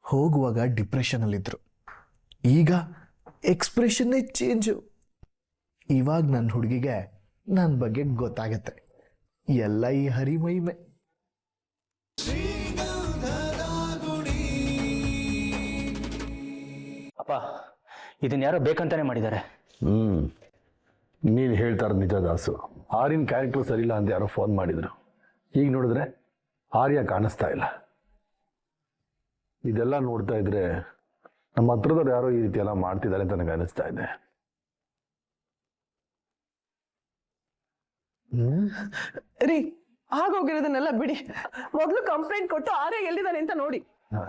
ಹೋಗುವಾಗ ಡಿಪ್ರೆಷನಲ್ಲಿದ್ದರು. ಈಗ ಎಕ್ಸ್ಪ್ರೆಷನ್ನೇ ಚೇಂಜು. ಇವಾಗ ನನ್ನ ಹುಡುಗಿಗೆ ನನ್ನ ಬಗ್ಗೆ ಗೊತ್ತಾಗತ್ತೆ. ಎಲ್ಲ ಈ ಹರಿಮೈಮೆ. ಅಪ್ಪ, ಇದನ್ನ ಯಾರೋ ಬೇಕಂತಾನೆ ಮಾಡಿದ್ದಾರೆ. ನೀನು ಹೇಳ್ತಾ ಇರೋದು ನಿಜ ದಾಸು. ಆರ್ಯನ್ ಕ್ಯಾರೆಕ್ಟರ್ ಸರಿಯಿಲ್ಲ ಅಂತ ಯಾರೋ ಫೋನ್ ಮಾಡಿದ್ರು. ಈಗ ನೋಡಿದ್ರೆ ಆರ್ಯ ಕಾಣಿಸ್ತಾ ಇಲ್ಲ. ಇದೆಲ್ಲ ನೋಡ್ತಾ ಇದ್ರೆ ನಮ್ಮ ಹತ್ರದವ್ರು ಯಾರೋ ಈ ರೀತಿ ಎಲ್ಲ ಮಾಡ್ತಿದ್ದಾರೆ ಅಂತ ನನಗೆ ಅನಿಸ್ತಾ ಇದೆ. ರೀ, ಆಗೋಗಿರೋದನ್ನೆಲ್ಲ ಬಿಡಿ. ಮೊದಲು ಕಂಪ್ಲೇಂಟ್ ಕೊಟ್ಟು ಆರ್ಯ ಎಲ್ಲಿದ್ದಾನೆ ಅಂತ ನೋಡಿ.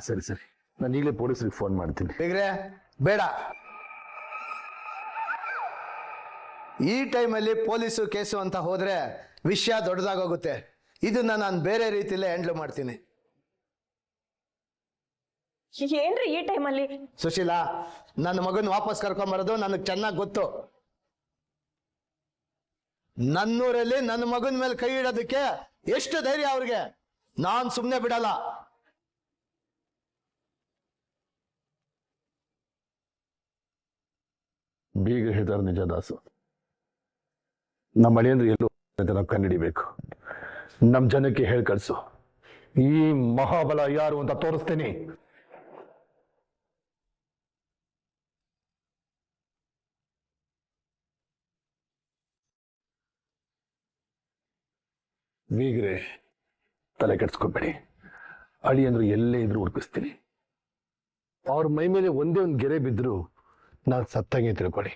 ಸರಿ ಸರಿ, ನಾನು ಈಗಲೇ ಪೊಲೀಸರಿಗೆ ಫೋನ್ ಮಾಡ್ತೀನಿ. ಬೇಡ, ಈ ಟೈಮಲ್ಲಿ ಪೊಲೀಸು ಕೇಸು ಅಂತ ಹೋದ್ರೆ ವಿಷಯ ದೊಡ್ಡದಾಗೋಗುತ್ತೆ. ಇದನ್ನ ನಾನು ಬೇರೆ ರೀತಿಯಲ್ಲೇ ಹ್ಯಾಂಡಲ್ ಮಾಡ್ತೀನಿ. ಏನ್ರಿ ಈ ಟೈಮಲ್ಲಿ? ಸುಶೀಲಾ, ನನ್ನ ಮಗನ ವಾಪಸ್ ಕರ್ಕೊಂಬರೋದು ನನಗೆ ಚೆನ್ನಾಗಿ ಗೊತ್ತು. ನನ್ನೂರಲ್ಲಿ ನನ್ನ ಮಗನ ಮೇಲೆ ಕೈ ಇಡೋದಕ್ಕೆ ಎಷ್ಟು ಧೈರ್ಯ ಅವ್ರಿಗೆ. ನಾನು ಸುಮ್ಮನೆ ಬಿಡಲ್ಲ. ಬೀಗ ಹೇಳ್ತಾರೆ ನಿಜ ದಾಸು. ನಮ್ಮ ಮಳೆಯಂದ್ರೆ ಎಲ್ಲೂ ಅಂತ ನಾವು ಕಂಡುಹಿಡಿಬೇಕು. ನಮ್ಮ ಜನಕ್ಕೆ ಹೇಳಿ ಕಳಿಸು, ಈ ಮಹಾಬಲ ಯಾರು ಅಂತ ತೋರಿಸ್ತೀನಿ. ಬೀಗ್ರೆ, ತಲೆ ಕೆಡ್ಸ್ಕೊಬೇಡಿ. ಅಳಿಯಂದ್ರು ಎಲ್ಲೇ ಇದ್ರು ಹುಡುಕಿಸ್ತೀನಿ. ಅವ್ರ ಮೈ ಮೇಲೆ ಒಂದೇ ಒಂದು ಗೆರೆ ಬಿದ್ರು ನಾನು ಸತ್ತಂಗೆ ತಿಳ್ಕೊಳ್ಳಿ.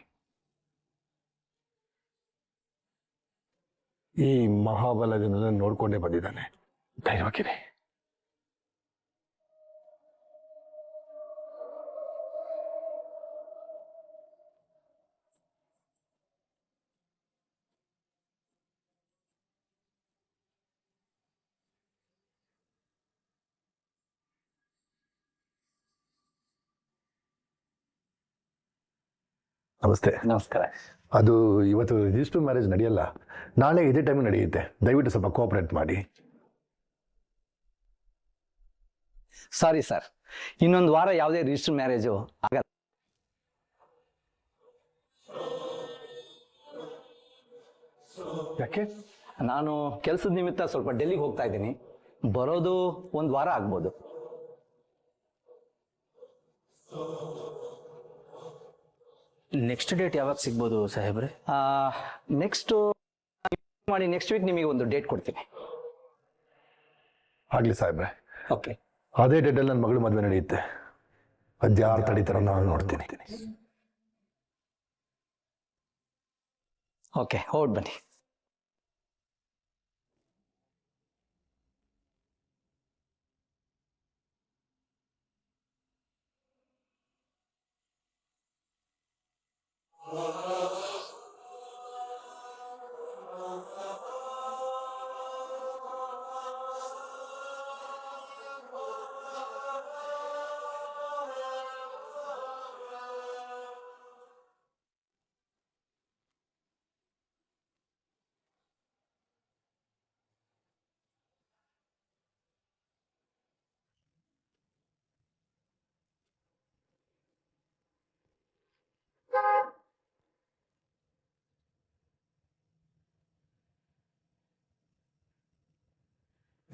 ಈ ಮಹಾಬಲದಿಂದ ನೋಡ್ಕೊಂಡೇ ಬಂದಿದ್ದಾನೆ. ಧೈರ್ಯವಾಗಿರಿ. ನಮಸ್ತೆ. ನಮಸ್ಕಾರ. ಅದು ಇವತ್ತು ರಿಜಿಸ್ಟರ್ ಮ್ಯಾರೇಜ್ ನಡೆಯಲ್ಲ, ನಾಳೆ ಇದೇ ಟೈಮ್ ನಡೆಯುತ್ತೆ. ದಯವಿಟ್ಟು ಸ್ವಲ್ಪ ಕೋಆಪರೇಟ್ ಮಾಡಿ. ಸಾರಿ ಸರ್, ಇನ್ನೊಂದು ವಾರ ಯಾವುದೇ ರಿಜಿಸ್ಟರ್ ಮ್ಯಾರೇಜು ಆಗಲ್ಲ. ಯಾಕೆ? ನಾನು ಕೆಲಸದ ನಿಮಿತ್ತ ಸ್ವಲ್ಪ ಡೆಲ್ಲಿಗೆ ಹೋಗ್ತಾ ಇದ್ದೀನಿ. ಬರೋದು ಒಂದು ವಾರ ಆಗ್ಬೋದು. ನೆಕ್ಸ್ಟ್ ಡೇಟ್ ಯಾವಾಗ ಸಿಗ್ಬೋದು ಸಾಹೇಬ್ರೆ? ನೆಕ್ಸ್ಟ್ ಮಾಡಿ ನೆಕ್ಸ್ಟ್ ವೀಕ್ ನಿಮಗೆ ಒಂದು ಡೇಟ್ ಕೊಡ್ತೀನಿ. ಆಗ್ಲಿ ಸಾಹೇಬ್ರೆ. ಓಕೆ. ಅದೇ ಡೇಟಲ್ಲಿ ನನ್ನ ಮಗಳು ಮದುವೆ ನಡೆಯುತ್ತೆ. ಅದ್ಯಾರು ತಡೀತಾರ ನಾನು ನೋಡ್ತೀನಿ. ಓಕೆ, ಹೊರಡ್ ಬನ್ನಿ.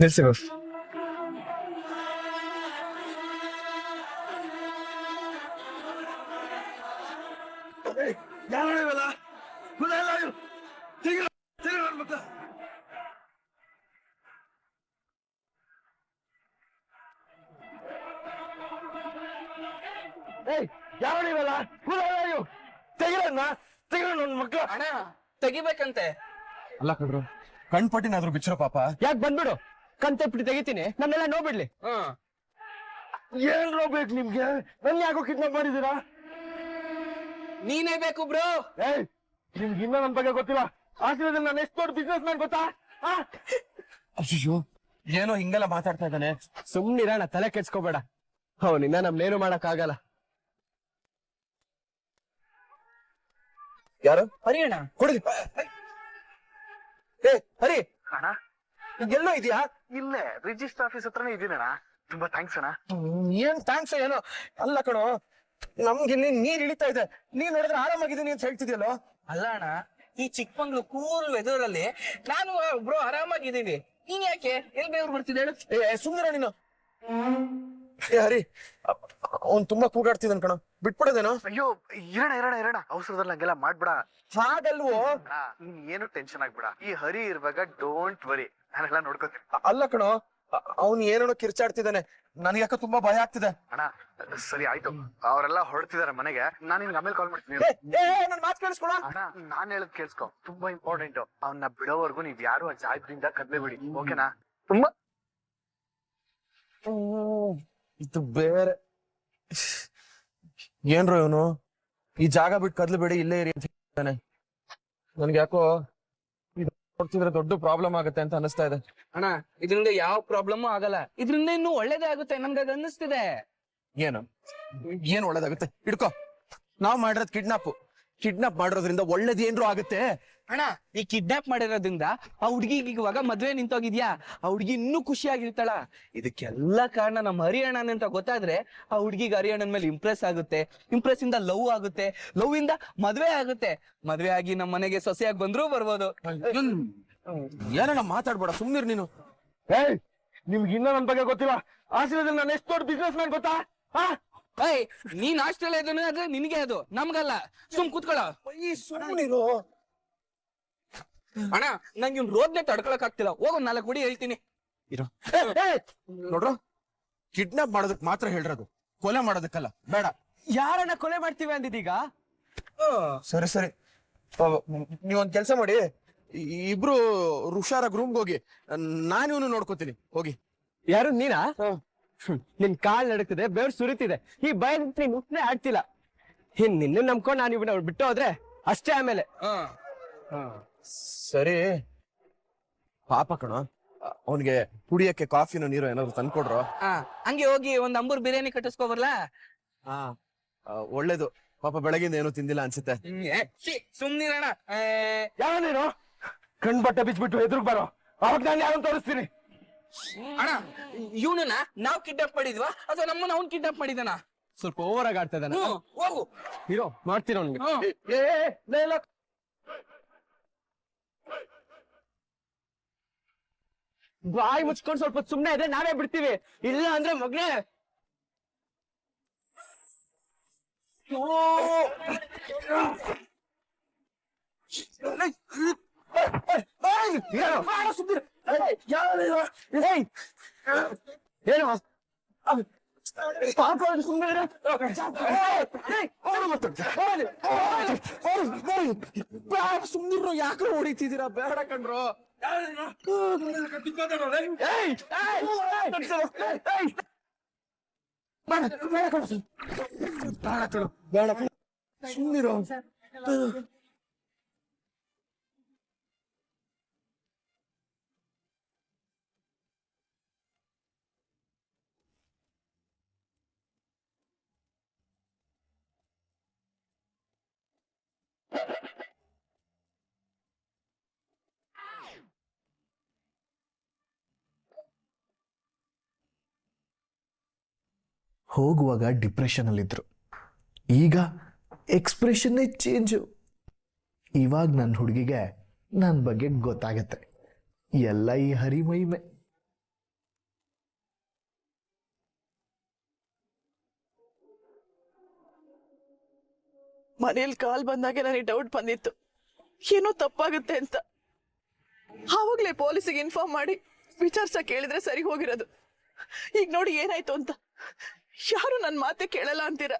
ನಿಲ್ಸಿ ಬಾಸ್. ತೆಗಿಬೇಕಂತೆ. ಅಲ್ಲ ಕಣ್ರು, ಕಣ್ಪಟ್ಟಿನಾದ್ರೂ ಬಿಚ್ಚರೋ ಪಾಪ. ಯಾಕೆ ಬಂದ್ಬಿಡು, ಕಂತೆಪ್ಪಿಟ್ಟು ತೆಗಿತೀನಿ, ನನ್ನೆಲ್ಲ ನೋಡ್ಬಿಡ್ಲಿ. ಏನ್ ಬೇಕು ನಿಮ್ಗೆ? ನನ್ ಯಾಕೋ ಕಿಡ್ನಾಪ್ ಮಾಡಿದೀರಾ? ನೀನೇ ಬೇಕು ಬ್ರೋ. ನಿಮ್ಗೆ ಇನ್ನೂ ನನ್ನ ಬಗ್ಗೆ ಗೊತ್ತಿಲ್ಲ. ಆಶ್ರಯದಲ್ಲಿ ನಾನು ಎಷ್ಟು ದೊಡ್ಡ ಬಿಸ್ನೆಸ್ ಮ್ಯಾನ್ ಗೊತ್ತಾ? ಅಯ್ಯೋ, ಏನೋ ಹಿಂಗೆಲ್ಲ ಮಾತಾಡ್ತಾ ಇದ್ದಾನೆ. ಸುಮ್ನಿರೋಣ, ತಲೆ ಕೆಡ್ಸ್ಕೋಬೇಡ. ಅವನಿಂದ ನಮ್ನೇನು ಮಾಡಕ್ ಆಗಲ್ಲ. ಯಾರು? ಹರಿ ಅಣ್ಣ. ಕೊಡಿ. ಹರಿ ಅಣ್ಣ ಎಲ್ಲೋ ಇದೆಯಾ? ಇಲ್ಲೇ ರಿಜಿಸ್ಟರ್ ಆಫೀಸ್ ಹತ್ರನೇ ಇದೀನಣ್ಣ. ತುಂಬಾ ಥ್ಯಾಂಕ್ಸ್ ಅಣ್ಣ. ಏನ್ ಥ್ಯಾಂಕ್ಸ್ ಏನೋ ಅಲ್ಲ ಕಣೋ, ನಮ್ಗೆ ಇಲ್ಲಿ ನೀರ್ ಇಳಿತಾ ಇದೆ, ನೀನ್ ನೋಡಿದ್ರೆ ಆರಾಮಾಗಿದ್ದೀನಿ ಅಂತ ಹೇಳ್ತಿದ್ಯಲ್ಲೋ. ಅಲ್ಲ ಅಣ್ಣ, ಈ ಚಿಕ್ಕಮಂಗ್ಳೂರ್ ಕೂಲ್ ವೆದರ್ ಅಲ್ಲಿ ನಾನು ಬ್ರೋ ಆರಾಮಾಗಿದ್ದೀನಿ. ನೀನ್ ಯಾಕೆ ಎಲ್ಲಿ ಬೇವ್ರು ಬರ್ತಿದ್ದೆ ಹೇಳು? ಸುಂದರ ನೀನು. ಹರಿ ಅವ್ನ್ ತುಂಬಾ ಕೂಗಾಡ್ತಿದ್ದಾನ ಕಣ, ಬಿಟ್ಬಿಡೋದೇನೋ? ಅಯ್ಯೋ ಇರೋಣ ಅವಸರದಲ್ಲಿ ಹಂಗೆಲ್ಲ ಮಾಡ್ಬೇಡ. ಹಾಗಲ್ವೋ? ನೀನ್ ಏನು ಟೆನ್ಷನ್ ಆಗ್ಬೇಡ. ಈ ಹರಿ ಇರುವಾಗ ಡೋಂಟ್ ವರಿ, ನಾನೆಲ್ಲ ನೋಡ್ಕೋತೀನಿ. ಅಲ್ಲ ಕಣೋ, ಅವ್ನ್ ಏನೋ ಕಿರ್ಚಾಡ್ತಿದ್ದಾನೆ, ನನಗೆ ಯಾಕೋ ತುಂಬಾ ಭಯ ಆಗ್ತಿದೆ. ಅಣ್ಣ ಸರಿ ಆಯ್ತು, ಅವರೆಲ್ಲ ಹೊರಡ್ತಿದಾರೆ ಮನೆಗೆ, ನಾನು ನಿನ್ಗೆ ಆಮೇಲೆ ಕಾಲ್ ಮಾಡ್ತೀನಿ. ನನ್ ಮಾತು ಕೇಳಿಸ್ಕೊಳ. ಅಣ್ಣ ನಾನ್ ಹೇಳದ್ ಕೇಳಿಸ್ಕೊ, ತುಂಬಾ ಇಂಪಾರ್ಟೆಂಟ್. ಅವನ್ನ ಬಿಡೋವರೆಗೂ ನೀವ್ ಯಾರು ಆ ಜಾಗದಿಂದ ಕದ್ಲೇ ಬಿಡಿ, ಓಕೆನಾ? ತುಂಬಾ ಇದು ಬೇರೆ ಏನ್ರೋ ಇವನು, ಈ ಜಾಗ ಬಿಟ್ಟು ಕದ್ಲು ಇಲ್ಲೇ ಇರಿ ಅಂತ ಹೇಳ್ತಾನೆ. ನನ್ಗೆ ಯಾಕೋ ಇದು ನೋಡ್ತಿದ್ರೆ ದೊಡ್ಡ ಪ್ರಾಬ್ಲಮ್ ಆಗುತ್ತೆ ಅಂತ ಅನಿಸ್ತಾ ಇದೆ. ಅಣ್ಣ ಇದರಿಂದ ಯಾವ ಪ್ರಾಬ್ಲಮ್ ಆಗಲ್ಲ, ಇದರಿಂದ ಇನ್ನೂ ಒಳ್ಳೇದೇ ಆಗುತ್ತೆ ನನ್ಗೆ ಅನ್ನಿಸ್ತಿದೆ. ಏನು ಏನ್ ಒಳ್ಳೇದಾಗುತ್ತೆ? ಹಿಡ್ಕೋ, ನಾವ್ ಮಾಡಿರೋದ್ ಕಿಡ್ನಾಪ್ ಮಾಡಿರೋದ್ರಿಂದ ಒಳ್ಳೇದ್ ಏನ್ರು ಆಗುತ್ತೆ? ಅಣ್ಣ ಈ ಕಿಡ್ನಾಪ್ ಮಾಡಿರೋದ್ರಿಂದ ಆ ಹುಡ್ಗಿಗೆ ಇವಾಗ ಮದ್ವೆ ನಿಂತೋಗಿದ್ಯಾ, ಆ ಹುಡ್ಗಿ ಇನ್ನೂ ಖುಷಿಯಾಗಿರ್ತಾಳ. ಇದಕ್ಕೆಲ್ಲ ಕಾರಣ ನಮ್ಮ ಹರಿಯಣ್ಣನ ಅಂತ ಗೊತ್ತಾದ್ರೆ ಆ ಹುಡ್ಗಿಗೆ ಹರಿಯಣ್ಣನ ಮೇಲೆ ಇಂಪ್ರೆಸ್ ಆಗುತ್ತೆ, ಇಂಪ್ರೆಸ್ ಇಂದ ಲವ್ ಆಗುತ್ತೆ, ಲವ್ ಇಂದ ಮದ್ವೆ ಆಗುತ್ತೆ, ಮದ್ವೆ ಆಗಿ ನಮ್ಮ ಮನೆಗೆ ಸೊಸೆಯಾಗಿ ಬಂದ್ರೂ ಬರ್ಬೋದು. ಏನಣ್ಣ ಮಾತಾಡ್ಬೇಡ, ಸುಮ್ನಿರ್ ನೀನು. ನಿಮ್ಗೆ ಇನ್ನೂ ನನ್ ಬಗ್ಗೆ ಗೊತ್ತಿಲ್ಲ. ಆಶ್ರಯದಲ್ಲಿ ನಾನು ಎಷ್ಟು ದೊಡ್ಡ ಬಿಸ್ನೆಸ್ ಮ್ಯಾನ್ ಗೊತ್ತಾ? ಏಯ್ ನೀನ್ ಆಸ್ಟ್ರೇಲಿಯಾ ಇದನ್ನ ಆದ್ರೆ ನಿನಗೆ ಅದು, ನಮ್ಗಲ್ಲ. ಸುಮ್ ಕೂತ್ಕೊಳ್ಳ. ಸುಮ್ನಿರು. ಅಣ್ಣ ನಂಗೆ ಇವ್ನು ರೋದ್ನೆ ತಡ್ಕೊಳಕ್ ಆಗ್ತಿಲ್ಲ, ಹೋಗೋ 4 ಗುಡಿ ಹೇಳ್ತೀನಿ. ನೋಡ್ರು, ಕಿಡ್ನಾಪ್ ಮಾಡೋದಕ್ ಮಾತ್ರ ಹೇಳಿರೋದು, ಕೊಲೆ ಮಾಡೋದಕ್ಕಲ್ಲ. ಬೇಡ. ಯಾರನ್ನ ಕೊಲೆ ಮಾಡ್ತೀವಿ ಅಂದಿದೀಗ? ಸರಿ ನೀವೊಂದ್ ಕೆಲ್ಸ ಮಾಡಿ, ಇಬ್ರು ರುಷಾರಾಗ್ ರೂಮ್ಗೆ ಹೋಗಿ, ನಾನು ಇವನು ನೋಡ್ಕೋತೀನಿ. ಹೋಗಿ. ಯಾರು ನೀನಾ? ನಿನ್ ಕಾಲ್ ನಡಕ್ತಿದೆ, ಬೆವ್ರು ಸುರಿತಿದೆ, ಈ ಭಯ ನೀನ್ ಮುಟ್ನೆ ಆಡ್ತಿಲ್ಲ. ನಿನ್ನ ನಂಬ್ಕೊಂಡು ನಾನು ಇವನ್ನ ಬಿಟ್ಟು ಹೋದ್ರೆ ಅಷ್ಟೇ. ಆಮೇಲೆ ಸರಿ ಪಾಪ ಕಣ, ಅವನ್ಗೆ ಕುಡಿಯಕ್ಕೆ ಕಾಫಿನೋ ನೀರು ಏನಾದ್ರು ತಂದ್ಕೊಡ್ರು. ಹಂಗೆ ಹೋಗಿ ಒಂದ್ ಅಂಬೂರ್ ಬಿರಿಯಾನಿ ಕಟ್ಟಿಸ್ಕೊಬರ್ಲಾ? ಒಳ್ಳೇದು. ಪಾಪ ಬೆಳಗಿಂದ ಏನೋ ತಿಂದಿಲ್ಲ ಅನ್ಸುತ್ತೆ. ಸುಮ್ನಿರಣ. ಯಾವ ನೀನು ಕಣ್ ಬಟ್ಟೆ ಬಿಚ್ಬಿಟ್ಟು ಎದುರು ಬರೋ, ಅವಾಗ ನಾನು ಯಾರನ್ನು ತೋರಿಸ್ತೀನಿ. ಅಣ್ಣ ಇವನನ್ನ ನಾವ್ ಕಿಡ್ನಾಪ್ ಮಾಡಿದ್ವಾ ಅಥವಾ ನಮ್ಮನ್ನ ಅವ್ನ್ ಕಿಡ್ನಾಪ್ ಮಾಡಿದಾನ? ಸ್ವಲ್ಪ ಓವರ್ ಆಗಿ ಆಡ್ತಾ ಇದ್ದಾನೆ. ಹೋಗು ಹೀರೋ ಮಾಡ್ತೀರ ಅವ್ನಿಗೆ. ಬಾಯಿ ಮುಚ್ಕೊಂಡು ಸ್ವಲ್ಪ ಸುಮ್ನೆ ಇದ್ರೆ ನಾವೇ ಬಿಡ್ತೀವಿ, ಇಲ್ಲ ಅಂದ್ರೆ ಮಗ್ನೆ. ಏನು ಪಾಪ ಸುಮ್ಮನೆ ಸುಮ್ನಿರು, ಯಾಕ್ರೋ ಹೊಡಿತಿದ್ದೀರಾ? ಬೇಡ ಕಣ್ರು. ಬೇಡ ಸುಮ್ನಿರು. ಹೋಗುವಾಗ ಡಿಪ್ರೆಷನ್ ಅಲ್ಲಿದ್ರು, ಈಗ ಎಕ್ಸ್ಪ್ರೆಷನ್ನೇ ಚೇಂಜು. ಇವಾಗ ನನ್ನ ಹುಡುಗಿಗೆ ನನ್ನ ಬಗ್ಗೆ ಗೊತ್ತಾಗತ್ತೆ. ಎಲ್ಲ ಈ ಹರಿಮೈಮೆ. ಮನೇಲಿ ಕಾಲ್ ಬಂದಾಗೆ ನನಗೆ ಡೌಟ್ ಬಂದಿತ್ತು, ಏನೋ ತಪ್ಪಾಗುತ್ತೆ ಅಂತ. ಆವಾಗ್ಲೇ ಪೊಲೀಸಿಗೆ ಇನ್ಫಾರ್ಮ್ ಮಾಡಿ ವಿಚಾರಿಸ ಕೇಳಿದ್ರೆ ಸರಿ ಹೋಗಿರೋದು. ಈಗ ನೋಡಿ ಏನಾಯ್ತು ಅಂತ. ಯಾರು ನನ್ ಮಾತೆ ಕೇಳಲ್ಲ ಅಂತೀರ.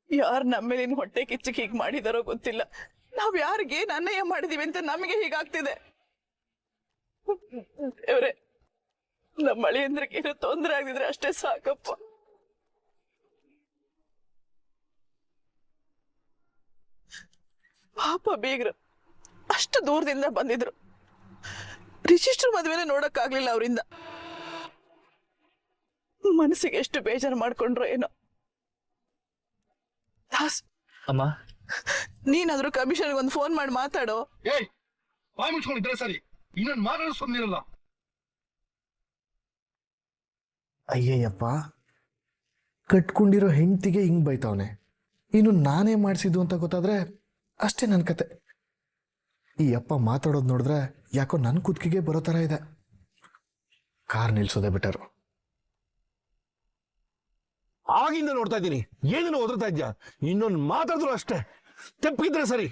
ಯಾರು ನಮ್ಮ ಮೇಲಿನ ಹೊಟ್ಟೆ ಕಿಚ್ಚಕ್ಕೆ ಹೀಗ್ ಮಾಡಿದಾರೋ ಗೊತ್ತಿಲ್ಲ. ನಾವ್ ಯಾರಿಗೆ ಅನ್ಯಾಯ ಮಾಡಿದೀವಿ ಅಂತ ನಮಗೆ ಹೀಗಾಗ್ತಿದೆ. ದೇವ್ರೆ, ನಮ್ಮ ಅಳಿಯಂದ್ರಿಗೆ ಏನೋ ತೊಂದರೆ ಆಗಿದ್ರೆ ಅಷ್ಟೇ ಸಾಕಪ್ಪ. ಪಾಪ ಬೀಗ್ರು ಅಷ್ಟು ದೂರದಿಂದ ಬಂದಿದ್ರು. ರಿಜಿಸ್ಟರ್ ಮದುವೆನೇ ನೋಡಕ್ಕಾಗ್ಲಿಲ್ಲ ಅವರಿಂದ. ಮನಸ್ಸಿಗೆ ಎಷ್ಟು ಬೇಜಾರು ಮಾಡ್ಕೊಂಡ್ರು ಏನೋ. ದಾಸ್ ಅಮ್ಮ, ನೀನಾದ್ರೂ ಕಮಿಷನ್ಗೆ ಒಂದು ಫೋನ್ ಮಾಡಿ ಮಾತಾಡೋ. ಬಾಯಿ ಮುಚ್ಕೊಂಡಿದ್ರೆ ಸರಿ, ಇನ್ನೊಂದು ಮಾತಾಡೋ ಸುಮ್ಮನಿರಲ್ಲ. ಅಯ್ಯಯ್ಯಪ್ಪ, ಕಟ್ಕೊಂಡಿರೋ ಹೆಂಡತಿಗೆ ಹಿಂಗ್ ಬೈತಾವನೆ, ಇನ್ನು ನಾನೇ ಮಾಡಿಸಿದ್ದು ಅಂತ ಗೊತ್ತಾದ್ರೆ ಅಷ್ಟೇ ನನ್ನ ಕತೆ. ಈ ಅಪ್ಪ ಮಾತಾಡೋದು ನೋಡಿದ್ರೆ ಯಾಕೋ ನನ್ನ ಕುತ್ತಿಗೆಗೆ ಬರೋ ಥರ ಇದೆ. ಕಾರ್ ನಿಲ್ಸೋದೇ ಬೆಟರು. ಆಗಿಂದ ನೋಡ್ತಾ ಇದ್ದೀನಿ, ಏನನ್ನು ಒದರ್ತಾ ಇದ್ಯಾ? ಇನ್ನೊಂದು ಮಾತಾಡಿದ್ರು ಅಷ್ಟೇ, ತೆಪ್ಪಿದ್ರೆ ಸರಿ.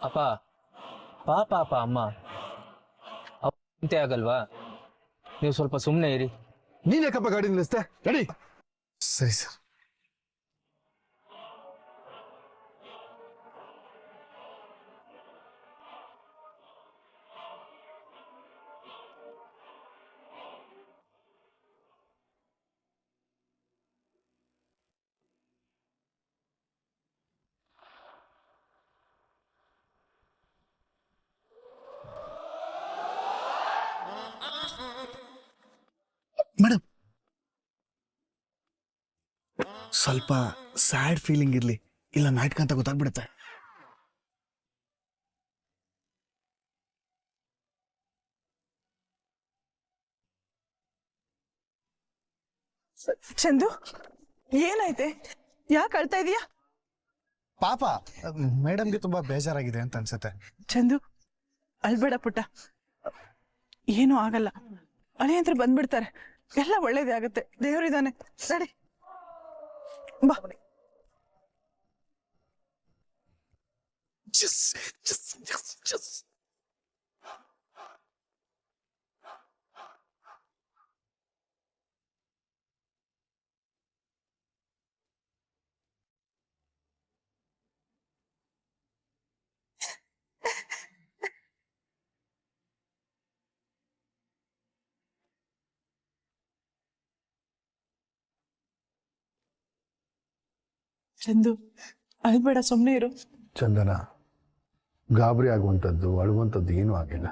ಅಪ್ಪ ಪಾಪ ಅಪ್ಪ, ಅಮ್ಮ ಚಿಂತೆ ಆಗಲ್ವಾ? ನೀವು ಸ್ವಲ್ಪ ಸುಮ್ಮನೆ ಇರಿ. ನೀನೇ ಕಪ್ಪ ಗಾಡಿ ನಿಲ್ಲಿಸ್ತೆ, ರೆಡಿ? ಸರಿ ಸರ್. ಮೇಡಮ್, ಸ್ವಲ್ಪ ಸ್ಯಾಡ್ ಫೀಲಿಂಗ್ ಇರ್ಲಿ, ಇಲ್ಲ ನಾಟಕ ಅಂತ ಗೊತ್ತಾಗ್ಬಿಡುತ್ತೆ. ಚಂದು, ಏನಾಯ್ತೆ? ಯಾಕೆ ಅಳ್ತಾ ಇದೀಯಾ? ಪಾಪ ಮೇಡಮ್ಗೆ ತುಂಬಾ ಬೇಜಾರಾಗಿದೆ ಅಂತ ಅನ್ಸುತ್ತೆ. ಚಂದು, ಅಳ್ಬೇಡ ಪುಟ್ಟ, ಏನೂ ಆಗಲ್ಲ. ಅಳಿಯಂತ್ರ ಬಂದ್ಬಿಡ್ತಾರೆ, ಎಲ್ಲ ಒಳ್ಳೇದೇ ಆಗುತ್ತೆ. ದೇವರಿದ್ದಾನೆ, ನಡಿ ಬಾ. ಚಂದು, ಅಳ್ಬೇಡ, ಸುಮ್ಮನೆ ಇರು. ಚಂದನ, ಗಾಬರಿ ಆಗುವಂಥದ್ದು ಅಳುವಂಥದ್ದು ಏನೂ ಆಗಿಲ್ಲ.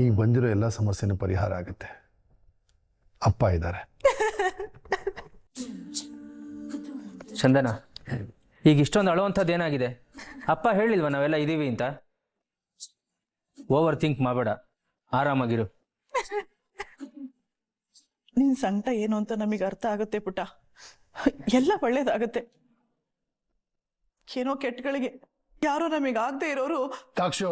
ಈಗ ಬಂದಿರೋ ಎಲ್ಲ ಸಮಸ್ಯೆನೂ ಪರಿಹಾರ ಆಗುತ್ತೆ. ಅಪ್ಪ ಇದ್ದಾರೆ. ಚಂದನ, ಈಗ ಇಷ್ಟೊಂದು ಅಳುವಂಥದ್ದು ಏನಾಗಿದೆ? ಅಪ್ಪ ಹೇಳಿಲ್ವ ನಾವೆಲ್ಲ ಇದೀವಿ ಅಂತ? ಓವರ್ ಥಿಂಕ್ ಮಾಡಬೇಡ, ಆರಾಮಾಗಿರು. ನಿನ್ ಸಂಕಟ ಏನು ಅಂತ ನಮಗೆ ಅರ್ಥ ಆಗುತ್ತೆ ಪುಟ್ಟ, ಎಲ್ಲ ಒಳ್ಳೇದಾಗತ್ತೆ. ಏನೋ ಕೆಟ್ಟಗಳಿಗೆ ಯಾರೋ ನಮಗೆ ಆಗದೆ ಇರೋರು. ಕಾಕ್ಷು,